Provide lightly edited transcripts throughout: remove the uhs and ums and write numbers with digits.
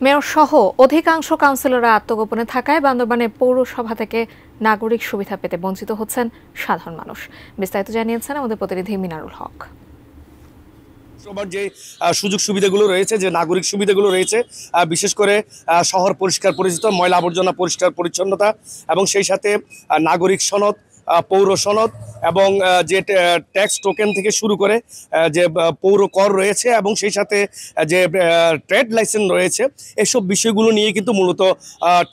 Mayor সহ অধিকাংশ কাউন্সিলররা আত্মগোপনে থাকায় বান্দরবানে পৌরসভা থেকে নাগরিক সুবিধা পেতে বঞ্চিত হচ্ছেন সাধারণ মানুষ। বিস্তারিত জানিয়েছেন আমাদের প্রতিনিধি মিনারুল হক। সবার যে সুযোগ সুবিধাগুলো রয়েছে, যে নাগরিক সুবিধাগুলো রয়েছে, বিশেষ করে শহর পরিষ্কার পরিচ্ছন্ন, ময়লা আবর্জনা পরিষ্কার পরিচ্ছন্নতা এবং সেই সাথে নাগরিক সনদ, পৌর সনদ এবং যে ট্যাক্স টোকেন থেকে শুরু করে যে পৌর কর রয়েছে এবং সেই সাথে যে ট্রেড লাইসেন্স রয়েছে, এসব বিষয়গুলো নিয়ে কিন্তু মূলত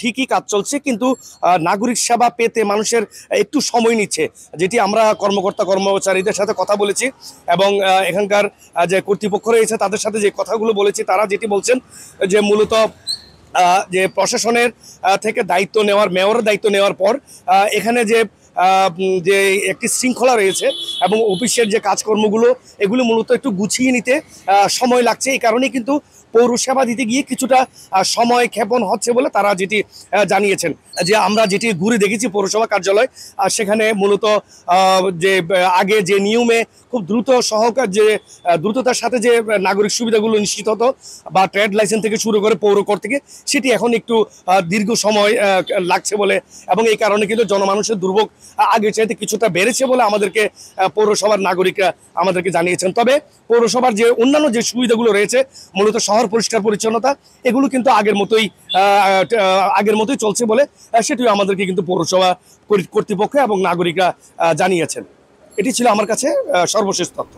ঠিকই কাজ চলছে। কিন্তু নাগরিক সেবা পেতে মানুষের একটু সময় নিচ্ছে, যেটি আমরা কর্মচারীদের সাথে কথা বলেছি এবং এখানকার যে কর্তৃপক্ষ রয়েছে তাদের সাথে যে কথাগুলো বলেছি, তারা যেটি বলছেন যে মূলত যে প্রশাসনের থেকে দায়িত্ব নেওয়ার, মেয়রের দায়িত্ব নেওয়ার পর এখানে যে একটি শৃঙ্খলা রয়েছে এবং অফিসের যে কাজকর্মগুলো, এগুলো মূলত একটু গুছিয়ে নিতে সময় লাগছে। এই কারণেই কিন্তু পৌরসেবা দিতে গিয়ে কিছুটা সময় ক্ষেপণ হচ্ছে বলে তারা যেটি জানিয়েছেন। যে আমরা যেটি ঘুরে দেখেছি পৌরসভা কার্যালয়, সেখানে মূলত যে আগে যে নিয়মে খুব দ্রুততার সাথে যে নাগরিক সুবিধাগুলো নিশ্চিত হতো বা ট্রেড লাইসেন্স থেকে শুরু করে পৌর কর থেকে, সেটি এখন একটু দীর্ঘ সময় লাগছে বলে, এবং এই কারণে কিন্তু জনমানুষের দুর্ভোগ আগের চাইতে কিছুটা বেড়েছে বলে আমাদেরকে পৌরসভার নাগরিকরা আমাদেরকে জানিয়েছেন। তবে পৌরসভার যে অন্যান্য যে সুবিধাগুলো রয়েছে, মূলত শহর পরিষ্কার পরিচ্ছন্নতা, এগুলো কিন্তু আগের মতোই চলছে বলে সেটিও আমাদেরকে কিন্তু পৌরসভা কর্তৃপক্ষ এবং নাগরিকরা জানিয়েছেন। এটি ছিল আমার কাছে সর্বশেষ তথ্য।